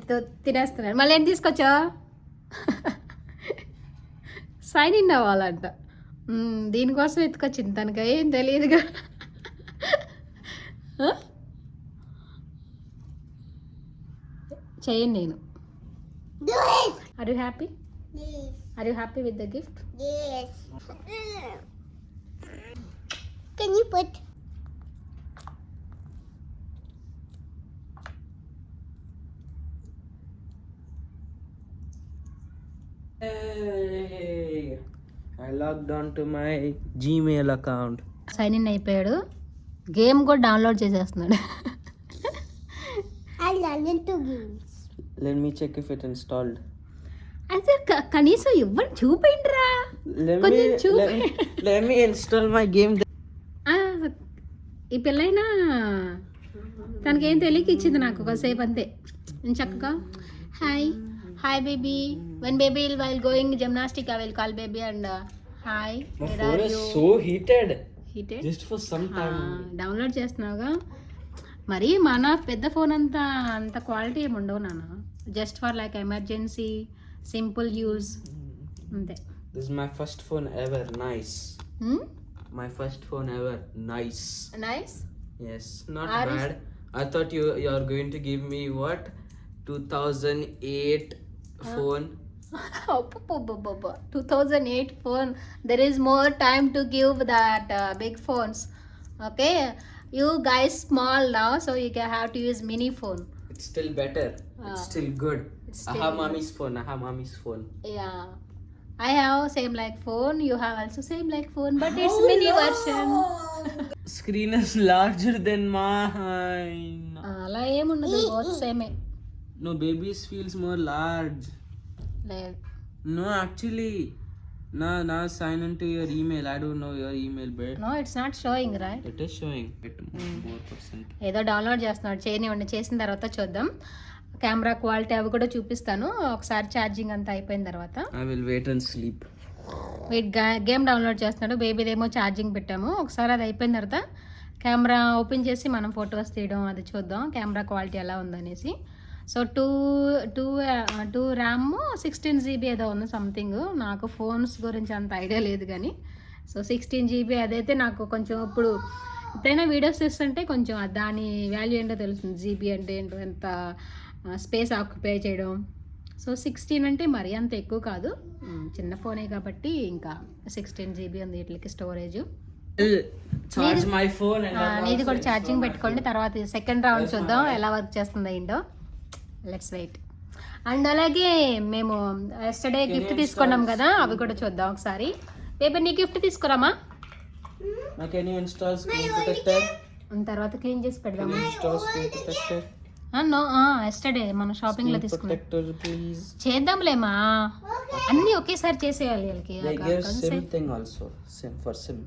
తినేస్తున్నాడు. మళ్ళీ ఏం తీసుకొచ్చా? సైన్ ఇన్ అవ్వాలంట. దీనికోసం ఎత్తుకొచ్చింది, తనకి ఏం తెలియదుగా. చేయను నేను. Do it. Are you happy? Yes. Are you happy with the gift? Yes. Can you put? Hey, I logged on to my Gmail account. Sign in అయిపోయాడు. గేమ్ కూడా డౌన్లోడ్ చేసేస్తున్నాడు. I learned 2 games. Let me check if it installed. అయితే కనీసం ఇవ్వండి, చూపిండ్రా. Let కొంచెం me let me install my game. ఈ పిల్లైనా తనకేం తెలియక ఇచ్చింది నాకు ఒకసేపు అంతే. నేను చక్కగా hi baby, when baby while going gymnastic I will call baby and hi My where phone are is you. so heated. Heated Just for some time. Download చేస్తున్నావుగా. మరి మన పెద్ద ఫోన్ అంత క్వాలిటీ ఏమి ఉండవు నాన్న. Just for like emergency, simple use అంతే. This is my first phone ever. Nice. My first phone ever. Nice. Nice. Yes, not Are you- bad. I thought you are going to give me what 2008 phone. 2008 phone. There is more time to give that big phones. Okay, you guys small now, so you can have to use mini phone. It's still better. It's still good. It's I still have mommy's phone. I have mommy's phone. Yeah, I have same like phone. You have also same like phone, but it's mini version. Screen is larger than mine. అలా ఏముండదు, బోత్ సేమే. No, baby's feels more large. లేదు. No, actually, now sign into your email. I don't know your email, but No, it's not showing, right? it is showing it more percent. ఏదో డౌన్లోడ్ చేస్తున్నాడు, చేయనివ్వండి. చేసిన తర్వాత చూద్దాం. కెమెరా క్వాలిటీ అవి కూడా చూపిస్తాను ఒకసారి ఛార్జింగ్ అంతా అయిపోయిన తర్వాత. I will wait and sleep. వీటి గేమ్ డౌన్లోడ్ చేస్తున్నాడు. బేబీదేమో ఛార్జింగ్ పెట్టాము. ఒకసారి అది అయిపోయిన తర్వాత కెమెరా ఓపెన్ చేసి మనం ఫొటోస్ తీయడం అది చూద్దాం, కెమెరా క్వాలిటీ ఎలా ఉందనేసి. సో టూ ర్యామ్ 16 GB ఏదో ఉంది సంథింగ్. నాకు ఫోన్స్ గురించి అంత ఐడియా లేదు కానీ, సో 16 GB అదైతే నాకు కొంచెం ఇప్పుడు ఎప్పుడైనా వీడియోస్ తీస్తుంటే కొంచెం దాని వాల్యూ ఏంటో తెలుస్తుంది. జీబీ అంటే ఏంటో, ఎంత స్పేస్ ఆక్యుపై చేయడం. సో 16 అంటే మరీ అంత ఎక్కువ కాదు, చిన్న ఫోనే కాబట్టి ఇంకా 16 GB ఉంది వీటికి storage. Charge my phone and నీది కూడా ఛార్జింగ్ పెట్టుకోండి. తర్వాత సెకండ్ రౌండ్ చూద్దాం ఎలా వర్క్ చేస్తుందో ఏంటో. Let's wait. అండ్ అలాగే మేము ఎస్టర్డే గిఫ్ట్ తీసుకున్నాం కదా, అవి కూడా చూద్దాం ఒకసారి. బేబీ నీ గిఫ్ట్ తీసుకురామా, Can you install screen protector? తర్వాత క్లీన్ చేసి పెడదాము. Install screen protector. No yesterday మనం షాపింగ్ లో తీసుకున్నాం. Protector, please. చేద్దాంలేమా, అన్ని ఒకేసారి చేసేయాలి వాళ్ళకి. They give SIM thing also. SIM for SIM.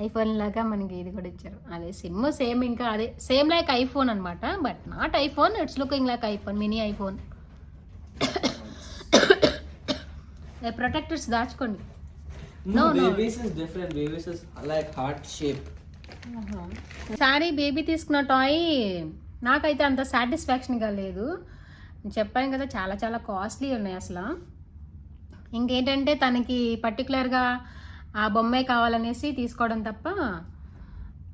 IPhone లాగా మనకి ఇది కూడా ఇచ్చారు. అదే సిమ్ సేమ్, ఇంకా అదే సేమ్ లైక్ ఐఫోన్ అనమాట, but not iPhone, it's looking like iPhone, mini iPhone. Protectors దాచుకోండి. No, babies is different. Babies is like heart shape. Sorry baby తీసుకున్న టాయ్ నాకైతే అంత సాటిస్ఫాక్షన్గా లేదు. చెప్పాను కదా, చాలా చాలా కాస్ట్లీ ఉన్నాయి అసలు. ఇంకేంటంటే తనకి పర్టికులర్గా ఆ బొమ్మే కావాలనేసి తీసుకోవడం తప్ప,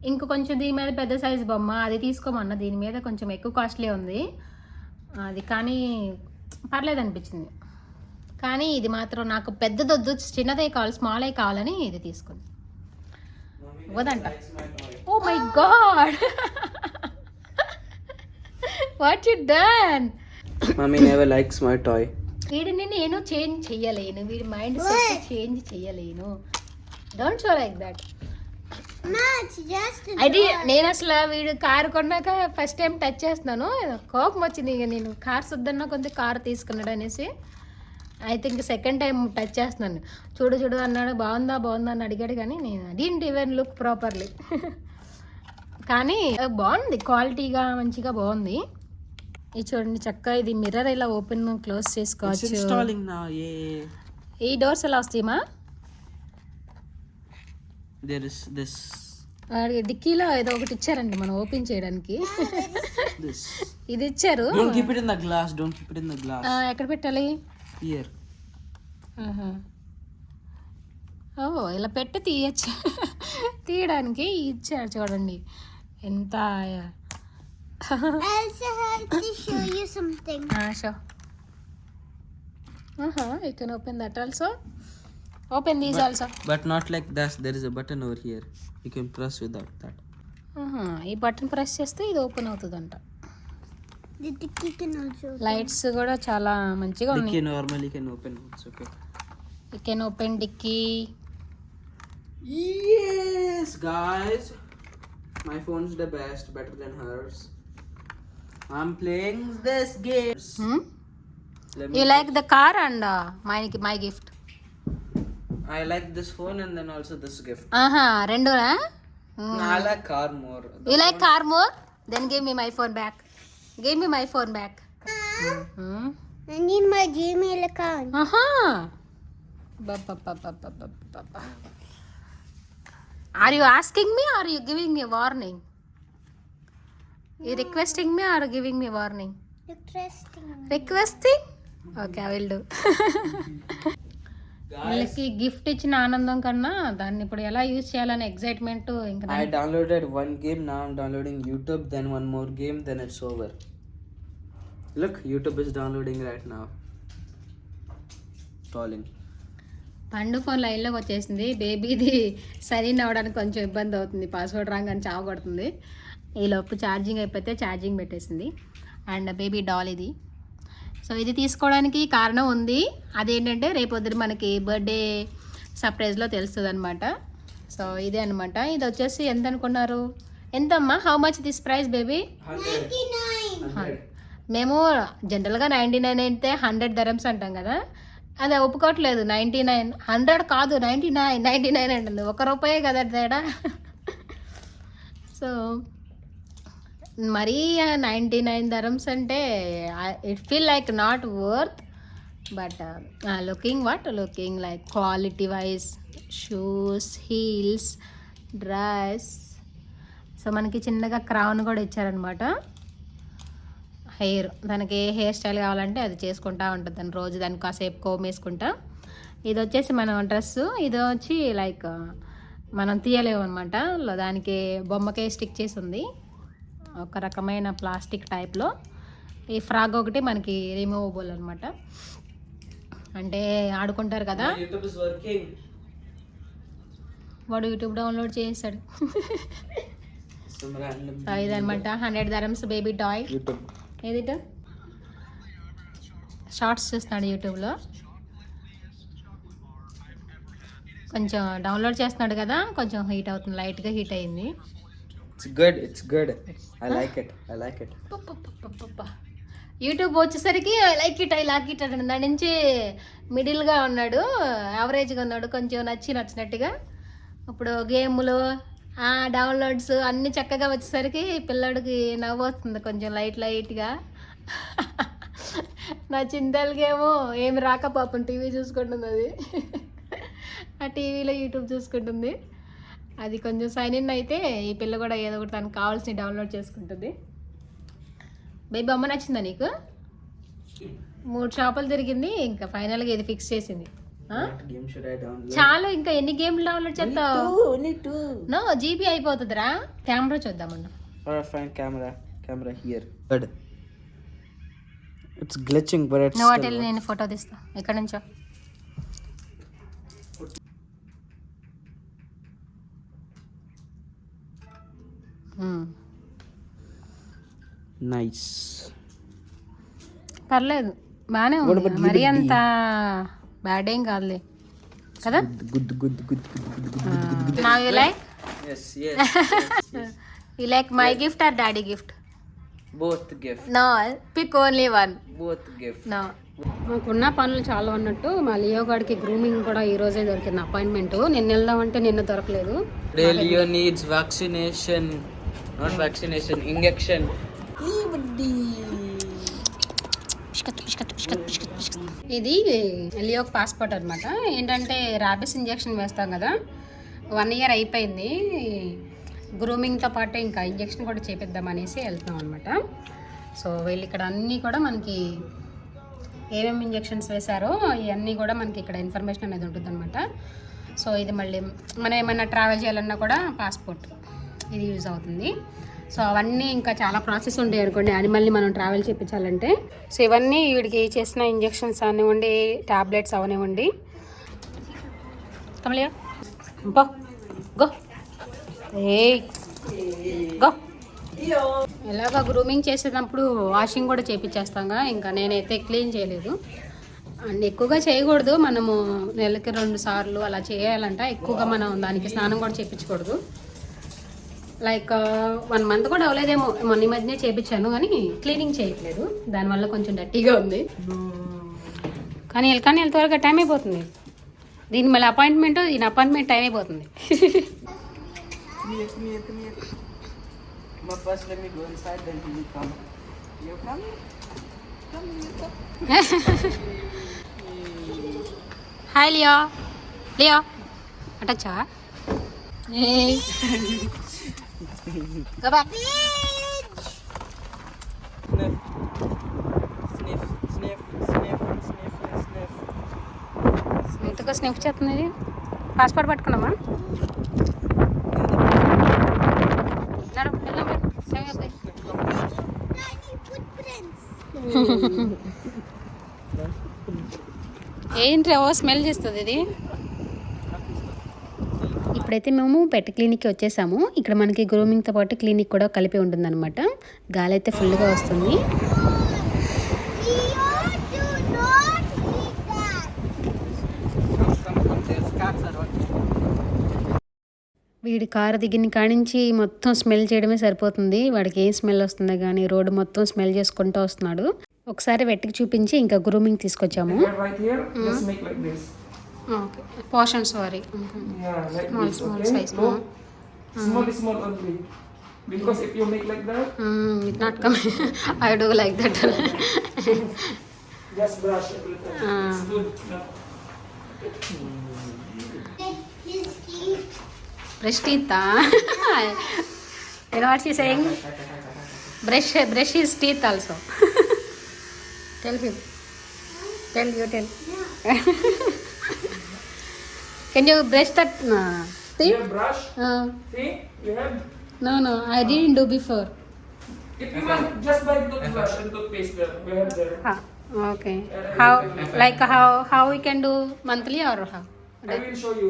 ఇంక కొంచెం దీని మీద పెద్ద సైజు బొమ్మ అది తీసుకోమన్న, దీని మీద కొంచెం ఎక్కువ కాస్ట్లీ ఉంది అది, కానీ పర్లేదు అనిపించింది. కానీ ఇది మాత్రం నాకు పెద్దదొద్దు, చిన్నదే కావాలి, స్మాల్ అయి కావాలని ఇది తీసుకుంది. వదంట. Oh my god, what you done. Mommy never likes my toy. వీడిని నేను చేంజ్ చెయ్యలేను, వీడి మైండ్ సెట్ చేంజ్ చెయ్యలేను. Don't show like that. No, it's just a అది నేను అసలు వీడు కారు కొన్నాక ఫస్ట్ టైం టచ్ చేస్తున్నాను, కోపం వచ్చింది. ఇక నేను కార్ వద్దన్నా కొంచెం కారు తీసుకున్నాడు అనేసి, I think second time touch చేస్తున్నాను. చూడు చూడు అన్నాడు, బాగుందా బాగుందా అని అడిగాడు, కానీ నేను డింట్ ఈవెన్ లుక్ ప్రాపర్లీ. కానీ బాగుంది, క్వాలిటీగా మంచిగా బాగుంది. ఇది చూడండి చక్కగా, ఇది మిర్రర్ ఇలా ఓపెన్ క్లోజ్ It's చేసుకోవచ్చు. installing now. Yeah. ఈ డోర్స్ ఎలా వస్తాయమా? There is this. డిక్కీలో ఏదో ఒకటి ఇచ్చారండి మనం ఓపెన్ చేయడానికి. This. ఇది ఇచ్చారు. Don't keep it in the glass. Don't keep it in the glass. ఎక్కడ పెట్టాలి? Here. ఓ ఇలా పెట్టి తీయచ్చు. తీయడానికి ఇచ్చారు చూడండి ఎంత. I also have to show you something. Show. You can open that also. Open these also. But not like that. There is a button over here. You can press without that. ఈ బటన్ ప్రెస్ చేస్తే ఇది ఓపెన్ అవుతుందంట. The dicky can also. Lights కూడా చాలా మంచిగా ఉన్నాయి. Dicky normally can open. It's okay. You can open dicky. Yes, guys. My phone's the best, better than hers. I'm playing this game. Let me. You like the car and my gift. I like this phone and then also this gift. రెండునా? I like car more. You like car more? Then give me my phone back. Give me my phone back. I need my Gmail account. Are you asking me or are you giving me warning? You requesting me or giving me warning? Interesting. Requesting? Okay, I will do. Guys, వాళ్ళకి గిఫ్ట్ ఇచ్చిన ఆనందం కన్నా దాన్ని ఇప్పుడు ఎలా యూజ్ చేయాలనే ఎక్సైట్మెంట్ ఇంకా. I downloaded one game. Now I'm downloading YouTube. Then one more game. Then it's over. Look, YouTube is downloading right now. Stalling. పండు ఫోన్ లైన్లోకి వచ్చేసింది. బేబీది సైన్ అవ్వడానికి కొంచెం ఇబ్బంది అవుతుంది, పాస్వర్డ్ రాంగ్ అని చావగొడుతుంది. ఈలోపు ఛార్జింగ్ అయిపోతే ఛార్జింగ్ పెట్టేసింది. అండ్ బేబీ డాల్ ఇది. సో ఇది తీసుకోవడానికి కారణం ఉంది, అదేంటంటే రేపొద్దున మనకి బర్త్డే సర్ప్రైజ్లో తెలుస్తుంది అనమాట. సో ఇదే అనమాట. ఇది వచ్చేసి ఎంత అనుకున్నారు? ఎంతమ్మా? How much this price baby? 100. మేము జనరల్గా 99 అయితే 100 dirhams అంటాం కదా, అది ఒప్పుకోవట్లేదు. 99, 100 కాదు, 99 అంటుంది. ₹1 కదా తేడా. సో మరీ 99 dirhams అంటే it feel like not worth, but looking like quality wise, shoes, heels, dress. So మనకి చిన్నగా క్రౌన్ కూడా ఇచ్చారనమాట. హెయిర్, దానికి ఏ హెయిర్ స్టైల్ కావాలంటే అది చేసుకుంటా ఉంటుంది దాని రోజు, దానికి కాసేపు కోమ్ వేసుకుంటా. ఇది వచ్చేసి మన డ్రెస్సు, ఇది వచ్చి లైక్ మనం తీయలేము అనమాట, దానికి బొమ్మకే స్టిక్ చేసి ఉంది ఒక రకమైన ప్లాస్టిక్ టైప్లో. ఈ ఫ్రాక్ ఒకటి మనకి రిమూవబుల్ అనమాట, అంటే ఆడుకుంటారు కదా. YouTube is working. వాడు యూట్యూబ్ డౌన్లోడ్ చేసాడు. Some random. సో ఇదనమాట 100 dirhams బేబీ టాయ్. YouTube. ఏదిట షార్ట్స్ చూస్తున్నాడు యూట్యూబ్లో, కొంచెం డౌన్లోడ్ చేస్తున్నాడు కదా, కొంచెం హీట్ అవుతుంది, లైట్గా హీట్ అయింది. It's good. It's good. I like it. I like it. YouTube వచ్చేసరికి ఐ లైక్ ఇట్ అంటే దాని నుంచి మిడిల్గా ఉన్నాడు, యావరేజ్గా ఉన్నాడు, కొంచెం నచ్చినట్టుగా. ఇప్పుడు గేములు డౌన్లోడ్స్ అన్నీ చక్కగా వచ్చేసరికి పిల్లడికి నవ్వు వస్తుంది కొంచెం లైట్గా. నా చింతలకేమో ఏమి రాక పాపం టీవీ చూసుకుంటుంది, అది ఆ టీవీలో యూట్యూబ్ చూసుకుంటుంది. అది కొంచెం సైన్ ఇన్ అయితే ఈ పిల్ల కూడా ఏదో ఒకటి తనకు కావాల్సిన డౌన్లోడ్ చేసుకుంటుంది. బేబీ అమ్మ నచ్చిందా నీకు? 3 షాపులు తిరిగింది, ఇంకా ఫైనల్గా ఇది ఫిక్స్ చేసింది. What game should I download? చాలు, ఇంకా ఎన్ని గేమ్లు డౌన్లోడ్ చేస్తావు? Only two. నో జీబీ అయిపోతుందిరా. కెమెరా చూద్దామన్నా. Alright, fine. Camera here. Good. It's glitching, but it's నువ్వు still అటు నేను ఫోటో తీస్తా. ఎక్కడి నుంచో? nice. పర్లేదు, బాగానే ఉంది, మరీ అంత బ్యాడ్ ఏం కాదులే కదా. Good. Now you like? Yes. You like my gift or daddy gift? Both gift. No, pick only one. Both gift. No. మాకున్న పనులు చాలా ఉన్నట్టు మా లియో గాడికి గ్రూమింగ్ కూడా ఈ రోజే దొరికింది అపాయింట్మెంట్. నిన్న వెళ్దామంటే నిన్న దొరకలేదు. Leo needs vaccination. Not vaccination, injection. ఇది లియోకి పాస్పోర్ట్ అనమాట. ఏంటంటే ర్యాబిస్ ఇంజెక్షన్ వేస్తాం కదా, 1 year అయిపోయింది. గ్రూమింగ్తో పాటు ఇంకా ఇంజెక్షన్ కూడా చేపిద్దాం అనేసి వెళ్తున్నాం అనమాట. సో వీళ్ళు ఇక్కడ అన్నీ కూడా మనకి ఏమేమి ఇంజెక్షన్స్ వేశారో ఇవన్నీ కూడా మనకి ఇక్కడ ఇన్ఫర్మేషన్ అనేది ఉంటుంది అనమాట. సో ఇది మళ్ళీ మనం ఏమైనా ట్రావెల్ చేయాలన్నా కూడా పాస్పోర్ట్ ఇది యూజ్ అవుతుంది. సో అవన్నీ ఇంకా చాలా ప్రాసెస్ ఉంటాయి అనుకోండి యానిమల్ని మనం ట్రావెల్ చేయించాలంటే. సో ఇవన్నీ వీడికి చేసిన ఇంజెక్షన్స్ అవనివ్వండి, ట్యాబ్లెట్స్ అవనివ్వండి. కమలియా గో గో గో. ఎలాగో గ్రూమింగ్ చేసేటప్పుడు వాషింగ్ కూడా చేయించేస్తాగా, ఇంకా నేనైతే క్లీన్ చేయలేదు. అండ్ ఎక్కువగా చేయకూడదు, మనము నెలకి 2 సార్లు అలా చేయాలంట. ఎక్కువగా మనం దానికి స్నానం కూడా చేయించకూడదు. లైక్ 1 month కూడా అవ్వలేదేమో, మొన్న ఈ మధ్యనే చేయించాను కానీ క్లీనింగ్ చేయట్లేదు, దానివల్ల కొంచెం డర్టీగా ఉంది. కానీ వెళ్తవరకు టైం అయిపోతుంది. దీని మళ్ళీ అపాయింట్మెంట్ టైం అయిపోతుంది. Come here. But first let me go inside, then he will come. You come? Hi Leo అటచ్చా? ఇంతగా స్నిఫ్ చేస్తుంది. ఇది పాస్పోర్ట్ పట్టుకున్నామా? ఏంటి ఓ స్మెల్ చేస్తుంది ఇది. ఇప్పుడైతే మేము పెట్ క్లినిక్కి వచ్చేసాము. ఇక్కడ మనకి గ్రూమింగ్తో పాటు క్లినిక్ కూడా కలిపి ఉంటుందన్నమాట. గాలి అయితే ఫుల్గా వస్తుంది. వీడి కారు దిగిన కానించి మొత్తం స్మెల్ చేయడమే సరిపోతుంది. వాడికి ఏం స్మెల్ వస్తుందో కానీ రోడ్డు మొత్తం స్మెల్ చేసుకుంటూ వస్తున్నాడు. ఒకసారి వెట్టికి చూపించి ఇంకా గ్రూమింగ్ తీసుకొచ్చాము. Portion sorry small size small only, because if you make like that, it not come. I do like that. just brush everything. It's good. Brush teeth. You know what she's saying? Brush his teeth also. Tell him. Tell. Can you brush that teeth? You brush. See, you have. No, I didn't do before. If you want, just buy toothbrush and toothpaste there. We have there. Okay. How we can do monthly or how? I will show you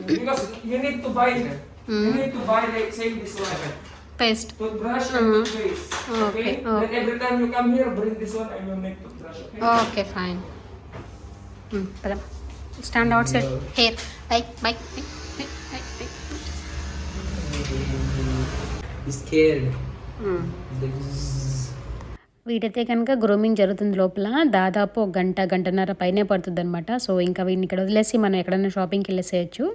because you need to buy. You need to buy like same this one. Paste. Toothbrush and toothpaste. Okay, Then every time you come here, bring this one and you make toothbrush. Okay? Okay, fine. Padam. Stand outside. Here. Bike. Scared. వీటైతే కనుక గ్రూమింగ్ జరుగుతుంది లోపల. దాదాపు ఒక గంటన్నర పైనే పడుతుంది అనమాట. సో ఇంకా వీడిని ఇక్కడ వదిలేసి మనం ఎక్కడైనా షాపింగ్కి వెళ్ళేసేయచ్చు.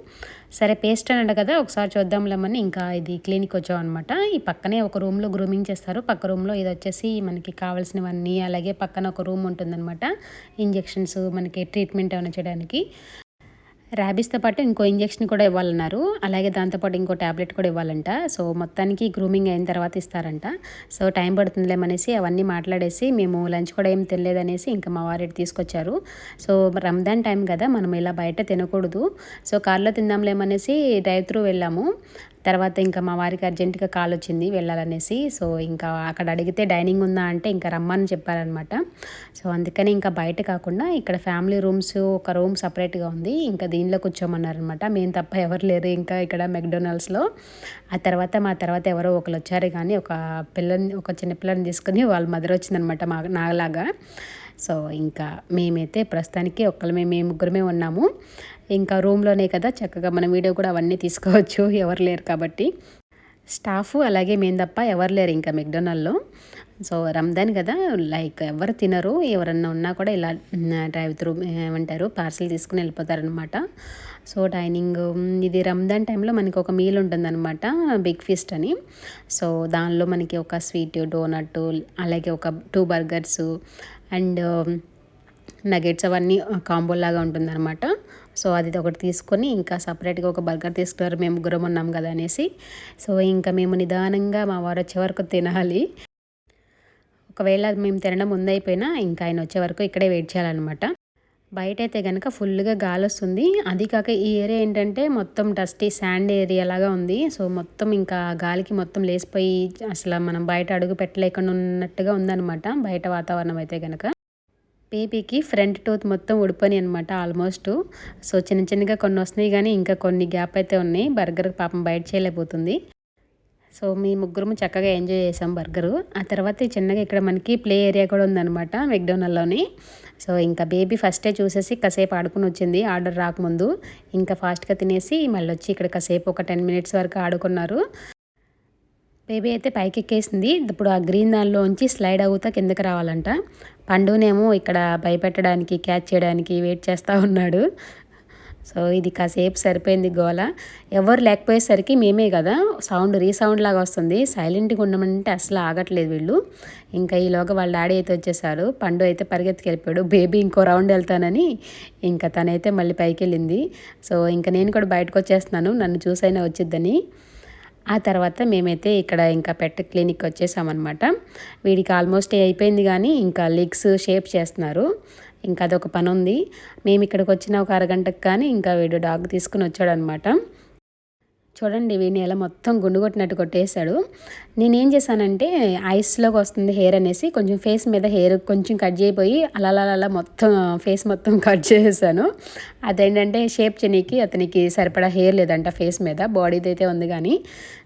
సరే పేస్ట్ అని అంట కదా, ఒకసారి చూద్దాంలేమని ఇంకా ఇది క్లినిక్ వచ్చాం అనమాట. ఈ పక్కనే ఒక రూమ్లో గ్రూమింగ్ చేస్తారు. పక్క రూమ్లో ఇది వచ్చేసి మనకి కావాల్సినవన్నీ, అలాగే పక్కన ఒక రూమ్ ఉంటుందన్నమాట. ఇంజెక్షన్స్, మనకి ట్రీట్మెంట్ ఏమైనా చేయడానికి. ర్యాబీస్తో పాటు ఇంకో ఇంజెక్షన్ కూడా ఇవ్వాలన్నారు, అలాగే దాంతోపాటు ఇంకో ట్యాబ్లెట్ కూడా ఇవ్వాలంట. సో మొత్తానికి గ్రూమింగ్ అయిన తర్వాత ఇస్తారంట. సో టైం పడుతుందిలేమనేసి అవన్నీ మాట్లాడేసి మేము లంచ్ కూడా ఏం తినలేదనేసి ఇంకా మా వారు తీసుకొచ్చారు. సో రంజాన్ టైం కదా, మనం ఇలా బయట తినకూడదు. సో కార్లో తిందాంలేమనేసి డ్రైవ్ త్రూ వెళ్ళాము. తర్వాత ఇంకా మా వారికి అర్జెంటుగా కాల్ వచ్చింది వెళ్ళాలనేసి. సో ఇంకా అక్కడ అడిగితే డైనింగ్ ఉందా అంటే ఇంకా రమ్మని చెప్పారనమాట. సో అందుకని ఇంకా బయట కాకుండా ఇక్కడ ఫ్యామిలీ రూమ్స్, ఒక రూమ్ సపరేట్గా ఉంది, ఇంకా దీనిలో కూర్చోమన్నారనమాట. మేము తప్ప ఎవరు లేరు ఇంకా ఇక్కడ మెక్డొనాల్డ్స్లో. ఆ తర్వాత మా తర్వాత ఎవరో ఒకరు వచ్చారు, కానీ ఒక చిన్న పిల్లని తీసుకుని వాళ్ళ మదర్ వచ్చిందనమాట నాలాగా. సో ఇంకా మేమైతే ప్రస్తుతానికి మేము ముగ్గురమే ఉన్నాము. ఇంకా రూమ్లోనే కదా, చక్కగా మన వీడియో కూడా అవన్నీ తీసుకోవచ్చు, ఎవరు లేరు కాబట్టి. స్టాఫ్ అలాగే మేము తప్ప ఎవరు లేరు ఇంకా మెక్డొనాల్డ్లో. సో రంజాన్ కదా, లైక్ ఎవరు తినరు, ఎవరన్నా ఉన్నా కూడా ఇలా డ్రైవ్ త్రూ ఏమంటారు పార్సిల్ తీసుకుని వెళ్ళిపోతారనమాట. సో డైనింగ్ ఇది రంజాన్ టైంలో మనకి ఒక మీల్ ఉంటుందన్నమాట, బిగ్ ఫీస్ట్ అని. సో దానిలో మనకి ఒక స్వీట్, డోనట్, అలాగే ఒక 2 బర్గర్స్ అండ్ నగెట్స్ అవన్నీ కాంబో లాగా ఉంటుందన్నమాట. సో అది ఒకటి తీసుకొని ఇంకా సపరేట్గా ఒక బర్గర్ తీసుకున్నారు, మేము ముగ్గురం ఉన్నాం కదా అనేసి. సో ఇంకా మేము నిదానంగా మా వారు వచ్చే వరకు తినాలి. ఒకవేళ మేము తినడం ముందైపోయినా ఇంకా ఆయన వచ్చే వరకు ఇక్కడే వెయిట్ చేయాలన్నమాట. బయట అయితే కనుక ఫుల్గా గాలి వస్తుంది. అది కాక ఈ ఏరియా ఏంటంటే మొత్తం డస్టీ శాండ్ ఏరియా లాగా ఉంది. సో మొత్తం ఇంకా గాలికి మొత్తం లేసిపోయి అసలు మనం బయట అడుగు పెట్టలేకుండా ఉన్నట్టుగా ఉందన్నమాట బయట వాతావరణం అయితే కనుక. బేబీకి ఫ్రంట్ టూత్ మొత్తం ఊడిపోయినాయి అనమాట ఆల్మోస్ట్. సో చిన్నగా కొన్ని వస్తున్నాయి, కానీ ఇంకా కొన్ని గ్యాప్ అయితే ఉన్నాయి. బర్గర్ పాపం బయట చేయలేకపోతుంది. సో మీ ముగ్గురు చక్కగా ఎంజాయ్ చేసాం బర్గరు. ఆ తర్వాత చిన్నగా ఇక్కడ మనకి ప్లే ఏరియా కూడా ఉందన్నమాట మెక్డొనాల్డ్లోని. సో ఇంకా బేబీ ఫస్టే చూసేసి కాసేపు ఆడుకుని వచ్చింది ఆర్డర్ రాకముందు. ఇంకా ఫాస్ట్గా తినేసి మళ్ళీ వచ్చి ఇక్కడ కాసేపు ఒక 10 minutes వరకు ఆడుకున్నారు. బేబీ అయితే పైకి ఎక్కేసింది. ఇప్పుడు ఆ గ్రీన్ దానిలోంచి స్లైడ్ అవుతా కిందకి రావాలంట. పండునేమో ఇక్కడ భయపెట్టడానికి, క్యాచ్ చేయడానికి వెయిట్ చేస్తూ ఉన్నాడు. సో ఇది కాసేపు సరిపోయింది గోల. ఎవరు లేకపోయేసరికి మేమే కదా, రీసౌండ్ లాగా వస్తుంది. సైలెంట్గా ఉండమంటే అసలు ఆగట్లేదు వీళ్ళు. ఇంకా ఈలోగా వాళ్ళ డాడీ అయితే వచ్చేసారు. పండు అయితే పరిగెత్తుకు వెళ్ళిపోయాడు. బేబీ ఇంకో రౌండ్ వెళ్తానని ఇంకా తనైతే మళ్ళీ పైకి వెళ్ళింది. సో ఇంకా నేను కూడా బయటకు వచ్చేస్తున్నాను, నన్ను చూసైనా వచ్చిద్దని. ఆ తర్వాత మేమైతే ఇక్కడ ఇంకా పెట్ క్లినిక్ వచ్చేసామన్నమాట. వీడికి ఆల్మోస్ట్ అయిపోయింది, కానీ ఇంకా లెగ్స్ షేప్ చేస్తున్నారు. ఇంకా అదొక పని ఉంది. మేము ఇక్కడికి వచ్చిన ఒక అరగంటకు కానీ ఇంకా వీడు డాగ్ తీసుకుని వచ్చాడనమాట. చూడండి వీడిని ఎలా మొత్తం గుండు కొట్టినట్టు కొట్టేశాడు. నేనేం చేశానంటే ఐస్లోకి వస్తుంది హెయిర్ అనేసి కొంచెం ఫేస్ మీద హెయిర్ కొంచెం కట్ చేయబోయి అలా మొత్తం ఫేస్ మొత్తం కట్ చేసేసాను. అదేంటంటే షేప్ చేయనీకి అతనికి సరిపడా హెయిర్ లేదంట ఫేస్ మీద, బాడీది అయితే ఉంది కానీ.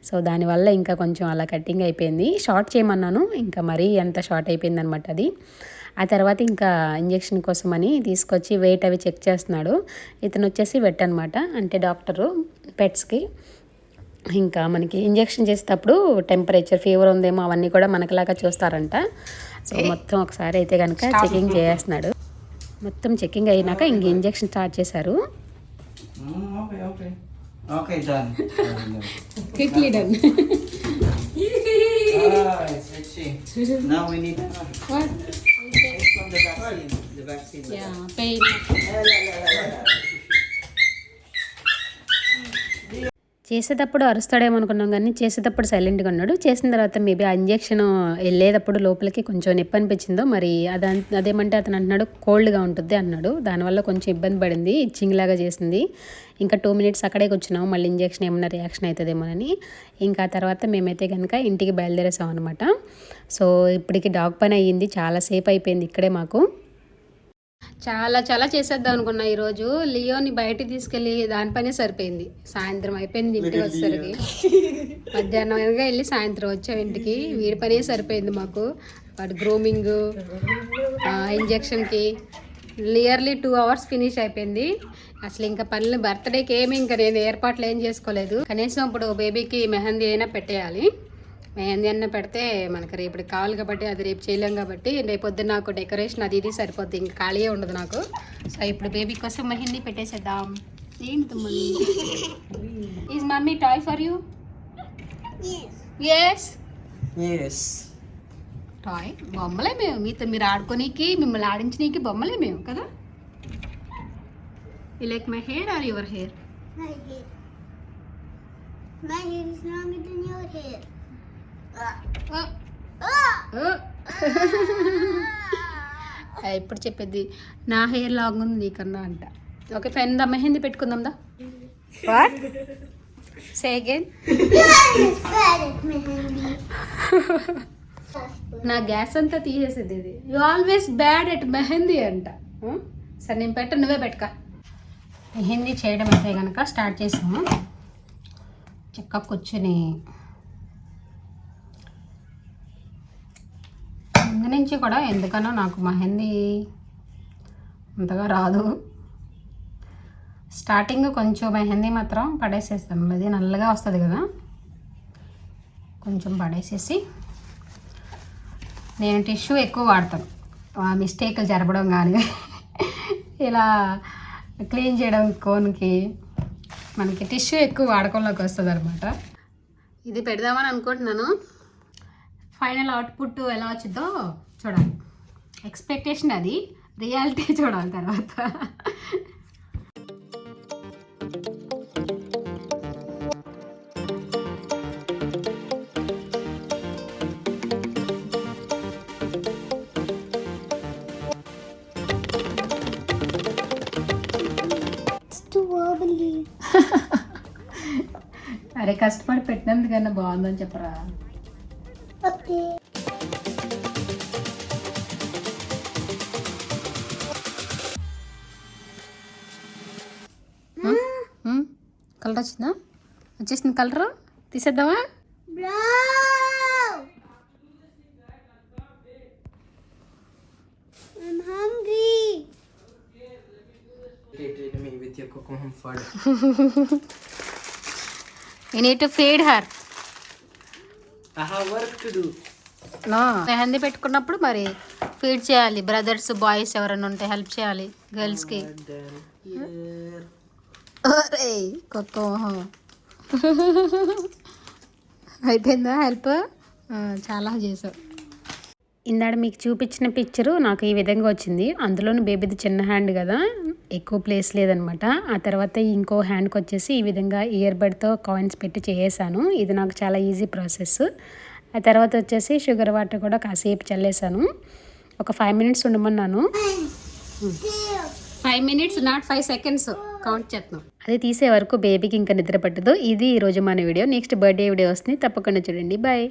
సో దానివల్ల ఇంకా కొంచెం అలా కటింగ్ అయిపోయింది. షార్ట్ చేయమన్నాను, ఇంకా మరీ ఎంత షార్ట్ అయిపోయింది అనమాట అది. ఆ తర్వాత ఇంకా ఇంజెక్షన్ కోసమని తీసుకొచ్చి వెయిట్ అవి చెక్ చేస్తున్నాడు. ఇతను వచ్చేసి వెట్ అనమాట, అంటే డాక్టరు పెట్స్కి. ఇంకా మనకి ఇంజెక్షన్ చేసేటప్పుడు టెంపరేచర్, ఫీవర్ ఉందేమో అవన్నీ కూడా మనకులాగా చూస్తారంట. సో మొత్తం ఒకసారి అయితే కనుక చెకింగ్ చేస్తున్నాడు. మొత్తం చెకింగ్ అయినాక ఇంక ఇంజెక్షన్ స్టార్ట్ చేశారు. Okay, done. Quickly done. It's itchy. Now we need What? it's from the vaccine. The vaccine. Yeah, pain. చేసేటప్పుడు అరుస్తాడేమో అనుకున్నాం, కానీ చేసేటప్పుడు సైలెంట్గా ఉన్నాడు. చేసిన తర్వాత మేబీ ఆ ఇంజెక్షన్ వెళ్ళేటప్పుడు లోపలికి కొంచెం నొప్పి అనిపించిందో మరి అదేమంటే అతను అంటున్నాడు కోల్డ్గా ఉంటుంది అన్నాడు. దానివల్ల కొంచెం ఇబ్బంది పడింది, ఇచ్చింగ్ లాగా చేసింది. ఇంకా 2 minutes అక్కడే కూర్చున్నాము, మళ్ళీ ఇంజెక్షన్ ఏమన్నా రియాక్షన్ అవుతుందేమోనని. ఇంకా తర్వాత మేమైతే కనుక ఇంటికి బయలుదేరేసాం అనమాట. సో ఇప్పటికి డాగ్ పని అయ్యింది, చాలాసేపు అయిపోయింది ఇక్కడే మాకు. చాలా చాలా చేసేద్దాం అనుకున్నా ఈరోజు. లియోని బయటికి తీసుకెళ్ళి దానిపైనే సరిపోయింది. సాయంత్రం అయిపోయింది ఇంటికి వచ్చేసరికి. మధ్యాహ్నం వెళ్ళి సాయంత్రం వచ్చాం ఇంటికి. వీడి పనే సరిపోయింది మాకు. వాటి గ్రూమింగ్, ఇంజెక్షన్కి నియర్లీ 2 hours ఫినిష్ అయిపోయింది. అసలు ఇంకా పనులు బర్త్డేకి ఏమి ఇంకా నేను ఏర్పాట్లు ఏం చేసుకోలేదు. కనీసం ఇప్పుడు బేబీకి మెహందీ అయినా పెట్టేయాలి. మెహందీ అయినా పెడితే మనకు రేపటికి కావాలి కాబట్టి అది రేపు చేయలేం కాబట్టి రేపొద్దు నాకు డెకరేషన్ అది ఇది సరిపోద్ది. ఇంకా ఖాళీ ఉండదు నాకు. సో ఇప్పుడు బేబీ కోసం మెహందీ పెట్టేసేద్దాం. ఏంటి mummy? Is mummy toy for you? Yes yes. Toy బొమ్మలే మేము. మీతో మీరు ఆడుకోనీకి, మిమ్మల్ని ఆడించనీకి బొమ్మలే మేము కదా. You like my hair or your hair? My hair. My hair is longer than your hair. ఇప్పుడు చెప్పేది నా హెయిర్ లాగా ఉంది నీకన్నా అంట. ఓకే ఫైన్ దా మెహందీ పెట్టుకుందాం దా. What say again? నా గ్యాస్ అంతా తీసేసేది ఇది. You always bad at mehndi అంట. సరే నేను పెట్ట, నువ్వే పెట్టుక. మెహందీ చేయడం అయితే కనుక స్టార్ట్ చేసాము. చక్కగా కూర్చొని ముందు నుంచి కూడా ఎందుకనో నాకు మెహందీ అంతగా రాదు. స్టార్టింగ్ కొంచెం మెహందీ మాత్రం పడేసేస్తాను. అది నల్లగా వస్తుంది కదా, కొంచెం పడేసేసి నేను టిష్యూ ఎక్కువ వాడతాను. మిస్టేక్లు జరపడం కానీ ఇలా క్లీన్ చేయడం కోన్కి మనకి టిష్యూ ఎక్కువ వాడకంలోకి వస్తుంది అనమాట. ఇది పెడదామని అనుకుంటున్నాను. ఫైనల్ అవుట్పుట్ ఎలా వచ్చిందో చూడాలి. ఎక్స్పెక్టేషన్ అది, రియాలిటీ చూడాలి తర్వాత. అరే కష్టపడి పెట్టినందుకన్నా బాగుందని చెప్పరా. Okay. కలర్ వచ్చిందా? వచ్చేసింది colour. తీసేద్దామా? Bro! I'm hungry. Treat me with your coconut fud. You need to feed her. I have work to do. No mehndi పెట్టుకున్నప్పుడు మరి ఫీడ్ చేయాలి. బ్రదర్స్ బాయ్స్ ఎవరైనా ఉంటే హెల్ప్ చేయాలి గర్ల్స్కి. అరే కొత్త అయిపోయిందా హెల్ప్? చాలా చేసావు. ఇందాక మీకు చూపించిన పిక్చరు నాకు ఈ విధంగా వచ్చింది. అందులోని బేబీది చిన్న హ్యాండ్ కదా, ఎక్కువ ప్లేస్ లేదనమాట. ఆ తర్వాత ఇంకో హ్యాండ్కి వచ్చేసి ఈ విధంగా ఇయర్ బడ్తో కాయిన్స్ పెట్టి చేసాను. ఇది నాకు చాలా ఈజీ ప్రాసెస్. ఆ తర్వాత వచ్చేసి షుగర్ వాటర్ కూడా కాసేపు చల్లేసాను. ఒక 5 minutes ఉండమన్నాను. 5 minutes not 5 seconds count చేస్తున్నాం. అది తీసే వరకు బేబీకి ఇంకా నిద్ర పట్టదు. ఇది ఈరోజు మన వీడియో. నెక్స్ట్ బర్త్డే వీడియో వస్తుంది, తప్పకుండా చూడండి. బాయ్.